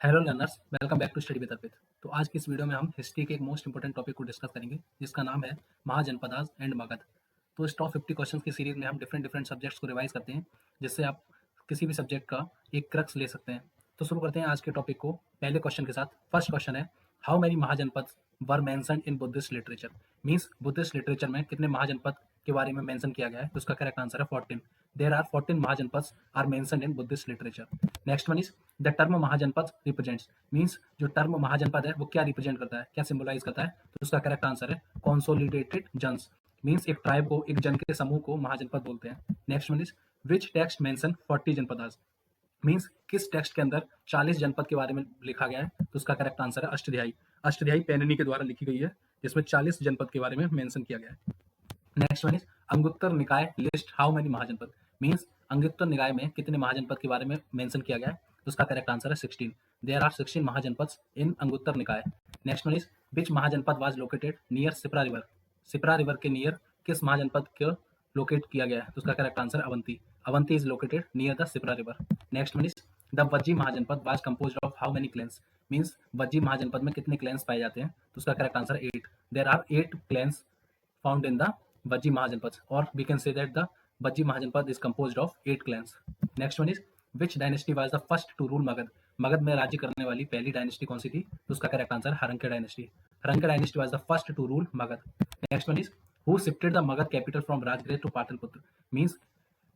Hello learners, welcome back to study with Arpit. तो आज की इस वीडियो में हम हिस्ट्री के एक मोस्ट इंपोर्टेंट टॉपिक को डिस्कस करेंगे जिसका नाम है महाजनपदास एंड मगध। तो इस टॉप 50 क्वेश्चंस की सीरीज में हम डिफरेंट डिफरेंट सब्जेक्ट्स को रिवाइज करते हैं जिससे आप किसी भी सब्जेक्ट का एक क्रक्स ले सकते हैं। तो शुरू करते हैं आज के टॉपिक को पहले क्वेश्चन के साथ। फर्स्ट क्वेश्चन है, how many mahajanapada were mentioned in Buddhist literature. Means Buddhist literature में कितने महाजनपद के बारे में मेंशन किया गया है, तो उसका करेक्ट आंसर है 14। There are 14 mahajanapada are mentioned in Buddhist literature. Next one is the term mahajanapada represents. Means जो टर्म महाजनपद है वो क्या रिप्रेजेंट करता है, क्या सिंबलाइज करता है, तो उसका करेक्ट आंसर है कॉन्सोलिडेटेड जन्स। मीन्स एक ट्राइब को, एक जन के समूह को महाजनपद बोलते हैं। Next one is which text mention 40 janapadas. Means किस टेक्स्ट के अंदर 40 जनपद के बारे में लिखा गया है, तो उसका करेक्ट आंसर है अष्टध्यायी। अष्टध्यायी पैनिनी के द्वारा लिखी गई है जिसमें 40 जनपद के बारे में मेंशन किया गया है। Next one is Anguttara Nikaya list how many mahajanapada. Means Anguttara Nikaya में कितने महाजनपद के बारे में मेंशन किया गया है, तो उसका करेक्ट आंसर है 16। There are 16 महाजनपद in Anguttara Nikaya. Next one is which mahajanapada was located near Sipra river. Sipra river के नियर किस महाजनपद को लोकेट किया गया है, तो उसका करेक्ट आंसर है Avanti. Avanti is located near the Sipra river. Next one is the Vajji mahajanapada was composed of how many clans. Means Vajji mahajanapada में कितने क्लैंस पाए जाते हैं, तो उसका करेक्ट आंसर है 8। There are 8 clans found in the Vajji Mahajanpad, or we can say that the Vajji Mahajanpad is composed of 8 clans. Next one is which dynasty was the first to rule Magad। Magadh में राज्य करने वाली पहली dynasty कौन सी थी, तो उसका correct answer है Haryanka dynasty. Haryanka dynasty was the first to rule Magadha. Next one is who shifted the Magadha capital from Rajgriha to Pataliputra. Means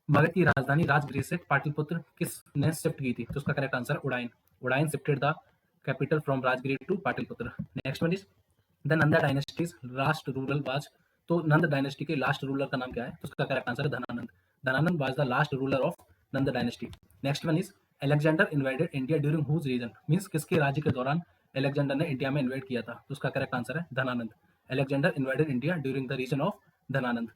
Magadha की राजधानी राजगृह से पाटलिपुत्र किसने शिफ्ट की थी, तो उसका करेक्ट आंसर है Udayin. Udayin shifted the capital from Rajgriha to Pataliputra. Next one is the Nanda dynasty's last ruler was. तो नंद डायनेस्टी के लास्ट रूलर का नाम क्या है, तो उसका करेक्ट आंसर है Dhanananda. Dhanananda was the last ruler of Nanda dynasty. Next one is Alexander invaded India during whose reign. Means किसके राज्य के दौरान अलेक्जेंडर ने इंडिया में इन्वाइड किया था, तो उसका करेक्ट आंसर है Dhanananda. Alexander invaded India during the reign of Dhanananda.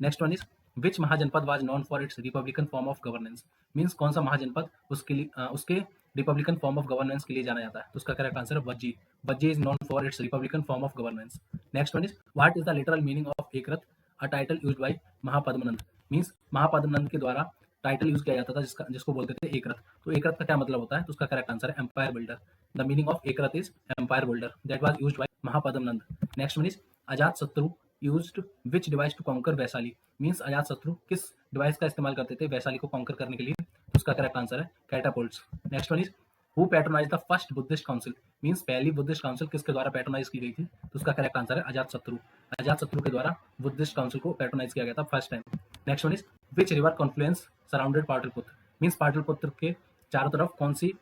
Next one is which mahajanapada was known for its republican form of governance. Means कौन सा महाजनपद उसके लिए उसके रिपब्लिकन फॉर्म ऑफ गवर्नेंस के लिए जाना जाता है, तो उसका करेक्ट आंसर है Vajji. Vajji is known for its republican form of governance. Next one is what is the literal meaning of Ekarat, a title used by Mahapadmananda. Means Mahapadmananda के द्वारा टाइटल यूज किया जाता था जिसको बोलते थे एकरथ। तो एकरथ का क्या मतलब होता है, तो उसका करेक्ट आंसर है empire builder. The meaning of Ekarat is empire builder that was used by Mahapadmananda. Next one is Ajatashatru used which device to conquer Vaishali. Means Ajatashatru किस डिवाइस का इस्तेमाल करते थे वैशाली को कॉन्कर करने के लिए, तो उसका करेक्ट आंसर है catapults. Next one is who patronize the first Buddhist council. Means पहली बुद्धिस्ट काउंसिल किसके द्वारा पैट्रोनाइज की गई थी, तो उसका करेक्ट आंसर है अजात शत्रु। अजात शत्रु के द्वारा बुद्धिस्ट काउंसिल को पैट्रोनाइज किया गया था first time. Next one is which river Confluence surrounded Pataliputra. Means Pataliputra के चारों तरफ कौन सी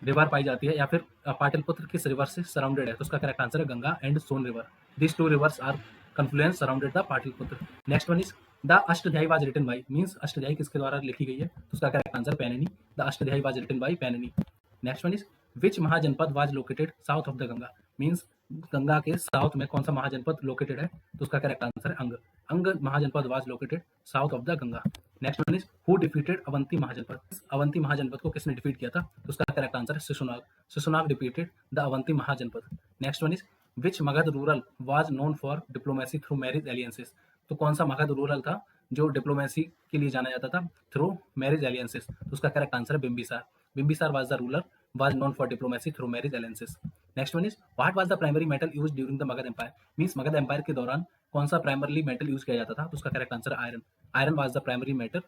रिवर पाई जाती है, या फिर पाटलिपुत्र किस रिवर से सराउंडेड है, तो उसका करेक्ट आंसर है Ganga and Son river. This two rivers are confluence surrounded the Pataliputra. Next one is the Ashtadhyayi was written by. Means Ashtadhyayi किसके द्वारा लिखी गई है, तो उसका correct answer Panini. The Ashtadhyayi was written by Panini. Next one is which mahajanapada was located south of the Ganga. Means Ganga के south में कौन सा महाजनपद लोकेटेड है, तो उसका करेक्ट आंसर है Anga. Anga mahajanapada was located south of the Ganga. Next one is who defeated Avanti mahajanapada. Avanti mahajanapada को किसने डिफीट किया था, तो उसका करेक्ट आंसर है Shishunaga. Shishunaga defeated the Avanti mahajanapada. Next one is which Magadha ruler was known for diplomacy through marriage alliances. तो कौन सा मगध रूरल था जो डिप्लोमेसी के लिए जाना जाता था थ्रू मैरिज एलियंसेस, तो उसका करेक्ट आंसर है Bimbisara. Bimbisara was the ruler was known for diplomacy through marriage alliances. Next one is what was the primary metal used during the Magadha Empire। Means Magadha Empire के दौरान कौन सा primarily metal use किया जाता था, तो उसका correct answer iron. Iron was the primary metal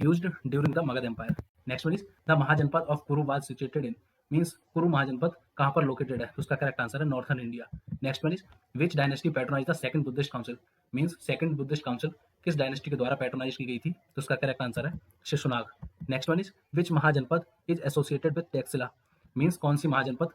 used during the Magadha Empire. Next one is the महाजनपद of Kuru was situated in। Means कुरु महाजनपद कहाँ पर लोकेटेड है, तो उसका करेक्ट आंसर है northern India. Next one is which dynasty patronise the second Buddhist council. Means second Buddhist council किस dynasty के द्वारा पैट्रोनाइज की गई थी, तो उसका करेक्ट आंसर है Shishunaga. Next one is which mahajanapada is associated with Taxila. Means कौन सी महाजनपद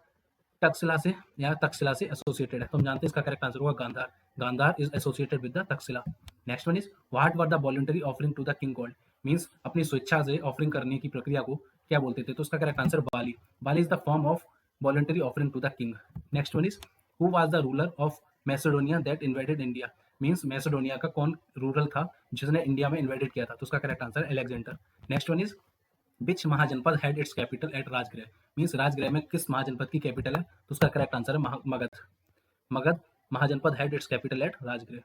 टक्सिला से या तक्षशिला से एसोसिएटेड है, तो हम जानते हैं इसका करेक्ट आंसर होगा Gandhara. Gandhara is associated with the Takshashila. Next one is what were the voluntary offering to the king called. Means अपनी स्वेच्छा से ऑफरिंग करने की प्रक्रिया को क्या बोलते थे, तो उसका correct answer bali. Bali is the form of voluntary offering to the king. Next one is who was the ruler of Macedonia that invaded India. Means Macedonia का कौन रूरल था जिसने इंडिया में इन्वाइडेड किया था, तो उसका correct answer Alexander. Next one is which mahajanapada had its capital at Rajgriha. Means Rajgriha में किस महाजनपद की कैपिटल है, तो उसका करेक्ट आंसर है Magadha. Magadha mahajanapada had its capital at Rajgriha.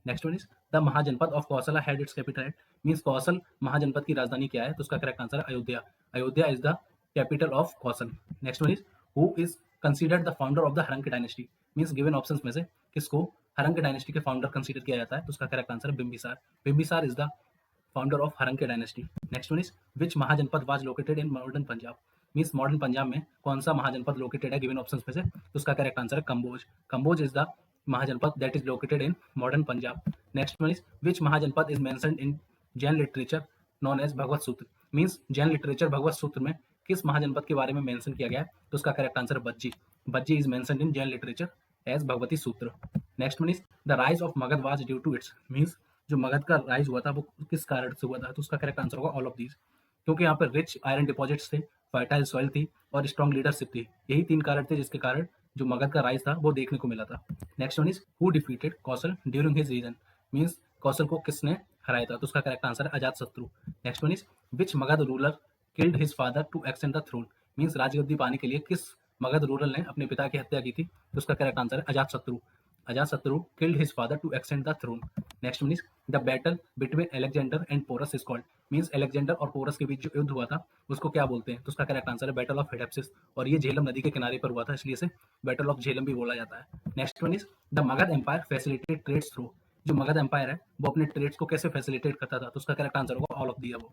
Next one is the mahajanapada of Kosala had its capital at. Means Kosala mahajanapada की राजधानी क्या है, तो उसका करेक्ट आंसर है Ayodhya. Ayodhya is the capital of Kosala. Next one is who is considered the founder of the Haryanka dynasty, means given options में से किसको हरंग डायनेस्टी के फाउंडर कंसिडर किया जाता है, तो उसका करेक्ट आंसर है Bimbisara. Bimbisara is the founder of Haryanka dynasty. Next one is which mahajanapada was located in modern Punjab, means modern Punjab में कौन सा महाजनपद लोकेटेड है गिवन ऑप्शंस में से, तो उसका करेक्ट आंसर है Kamboja. Kamboja is the mahajanapada that is located in modern Punjab. Next one is which mahajanapada is mentioned in Jain literature known as Bhagavati Sutra, means Jain literature भगवत सूत्र में किस महाजनपद के बारे में मेंशन किया गया है, तो उसका करेक्ट आंसर है Vajji. Vajji is mentioned in Jain literature as Bhagavati Sutra. Next one is the rise of Magadha was due to its, means जो मगध का राइज हुआ था वो किस कारण से हुआ था, तो उसका करेक्ट आंसर होगा ऑल ऑफ दीज, क्योंकि यहाँ पर रिच आयरन डिपॉजिट्स थे, फर्टाइल सॉइल थी और स्ट्रॉन्ग लीडरशिप थी। यही 3 कारण थे जिसके कारण जो मगध का राइज था वो देखने को मिला था। Next one is who defeated Kosala during his reign, means Kosala को किसने हराया था, तो उसका करेक्ट आंसर है Ajatashatru. Next one is which Magadha ruler killed his father to extend the throne, means राजगद्दी पाने के लिए किस मगध रूलर ने अपने पिता की हत्या की थी, तो उसका करेक्ट आंसर है Ajatashatru. Ajatashatru killed his father to extend the throne. Next one is the battle between Alexander and Porus is called, means Alexander और पोरस के बीच जो युद्ध हुआ था उसको क्या बोलते हैं, तो उसका करेक्ट आंसर है बैटल ऑफ हिडेप्सिस, और ये झेलम नदी के किनारे पर हुआ था इसलिए इसे बैटल ऑफ झेलम भी बोला जाता है। Next one is the Magadha empire facilitate trades through, जो मगध एम्पायर है वो अपने ट्रेड्स को कैसे फैसिलिटेट करता था, तो उसका करेक्ट आंसर होगा all of the above.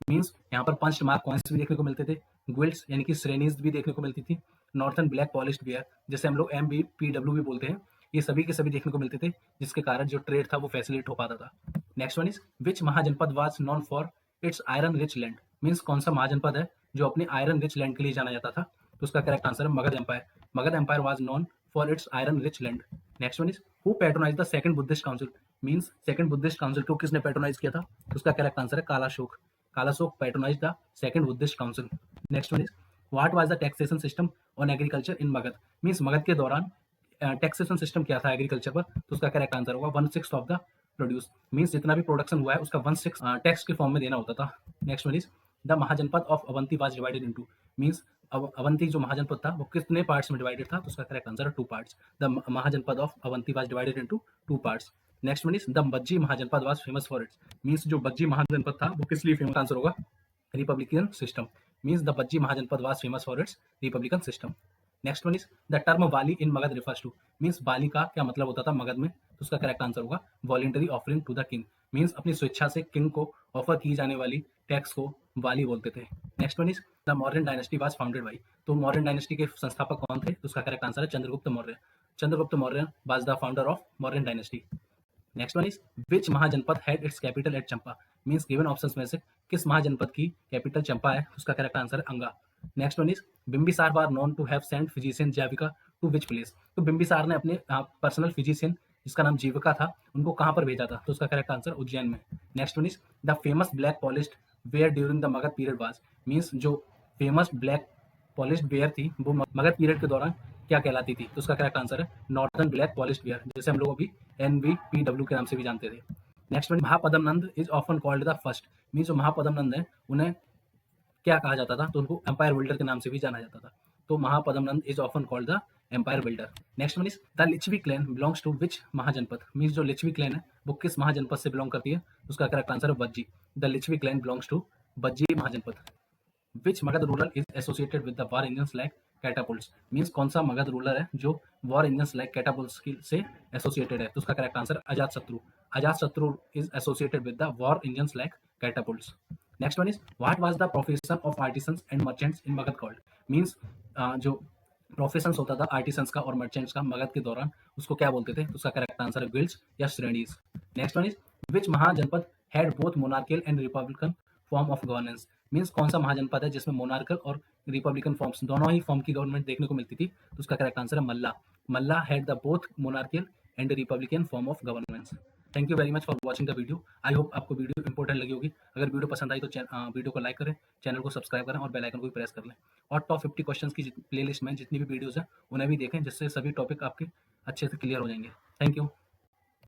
Means यहाँ पर पंच मार्क कॉइन्स भी देखने को मिलते थे, ग्विल्ड्स यानी कि श्रेणीज भी देखने को मिलती थी, नॉर्थन ब्लैक पॉलिश्ड बियर जिसे हम लोग MBPW भी बोलते हैं, ये सभी के सभी देखने को मिलते थे जिसके कारण जो ट्रेड था वो फैसिलिटेट हो पाता था। Next one is which mahajanapada was known for its iron rich land, means कौन सा महाजनपद है जो अपने आयरन रिच लैंड के लिए जाना जाता था, तो उसका करेक्ट आंसर है Magadha empire. Magadha empire was known for its iron rich land. Next one is who patronize the second Buddhist council, means second Buddhist council को किसने पैट्रोनाइज किया था, तो उसका करेक्ट आंसर है Kalashoka. Kalashoka patronise the second Buddhist council. Next one is what was the taxation system on agriculture in Magadh, means Magadh के दौरान taxation system क्या था एग्रीकल्चर पर, तो उसका करेक्ट आंसर होगा 1/6 ऑफ द प्रोड्यूस, मीन्स जितना भी प्रोडक्शन हुआ है उसका 1/6 टैक्स के फॉर्म में देना होता था। Next one is the mahajanapada of Avanti was divided into, means Avanti जो महाजनपद था वो कितने पार्ट्स में डिवाइडेड था, तो उसका करेक्ट आंसर है 2 parts. The mahajanapada of Avanti was divided into 2 parts. Next one is the Vajji mahajanapada was famous for its, means जो बज्जी महाजनपद था वो किस लिए फेमस, आंसर होगा republican system, means the Vajji mahajanapada was famous for its republican system. Next one is the term bali in Magadha refers to, means bali का क्या मतलब होता था मगध में, तो उसका करेक्ट आंसर होगा voluntary offering to the king, means अपनी स्वेच्छा से किंग को ऑफर की जाने वाली टैक्स को वाली बोलते थे। Next one is the Mauryan dynasty was founded by, तो मौर्यन डायनेस्टी के संस्थापक कौन थे, तो उसका करेक्ट आंसर है Chandragupta Maurya. Chandragupta Maurya was the founder of Mauryan dynasty. Next one is which mahajanapada had its capital at Champa, means given options में से किस महाजनपद की कैपिटल चंपा है, उसका करेक्ट आंसर है Anga. Next one is Bimbisara was known to have sent physician Jivaka to which place, तो बिंबिसार ने अपने पर्सनल फिजिशियन जिसका नाम जीविका था उनको कहाँ पर भेजा था, तो उसका करेक्ट आंसर उज्जैन में। Next one is the famous black polished where during the Magadh period was, means जो फेमस ब्लैक पॉलिश्ड वेयर थी वो मगध पीरियड के दौरान क्या कहलाती थी, तो उसका करेक्ट आंसर है नॉर्थन ब्लैक पॉलिश्ड वेयर जिसे हम लोग अभी NBPW के नाम से भी जानते थे। Next one Mahapadma Nanda is often called the first, means जो महापद्म नंद है उन्हें क्या कहा जाता था, तो उनको एम्पायर बिल्डर के नाम से भी जाना जाता था, तो Mahapadma Nanda is often called the empire builder. Next one is the Licchavi clan belongs to which mahajanapada, means जो लिच्छवी क्लैन है वो किस महाजनपद से बिलोंग करती है, उसका करेक्ट आंसर है Vajji. The Licchavi clan belongs to Vajji mahajanapada. Which Magadha ruler is associated with the war engines like catapults, means कौन सा मगध रूलर है जो वॉर इंजन्स लाइक कैटापुल्ट्स से एसोसिएटेड है, तो उसका करेक्ट आंसर अजात शत्रु। Ajatashatru is associated with the war engines like catapults. Next one is what was the profession of artisans and merchants in Magadha called, means जो प्रोफेशंस होता था आर्टिसंस का और मर्चेंट्स का मगध के दौरान उसको क्या बोलते थे, तो उसका करेक्ट आंसर है गिल्ड्स या shrenis. Next one is which mahajanapada had both monarchial and republican form of governance, means कौन सा महाजनपद है जिसमें मोनार्कल और रिपब्लिकन फॉर्म्स दोनों ही फॉर्म की गवर्नमेंट देखने को मिलती थी, तो उसका करेक्ट आंसर है Malla. Malla had the both monarchial and republican form of governance. Thank you very much for watching the video. I hope आपको वीडियो इंपॉर्टेंट लगी होगी। अगर वीडियो पसंद आई तो वीडियो को लाइक करें, चैनल को सब्सक्राइब करें और बेल आइकन को भी प्रेस कर लें। और टॉप 50 क्वेश्चंस की प्लेलिस्ट में जितनी भी वीडियोस हैं उन्हें भी देखें, जिससे सभी टॉपिक आपके अच्छे से क्लियर हो जाएंगे। Thank you.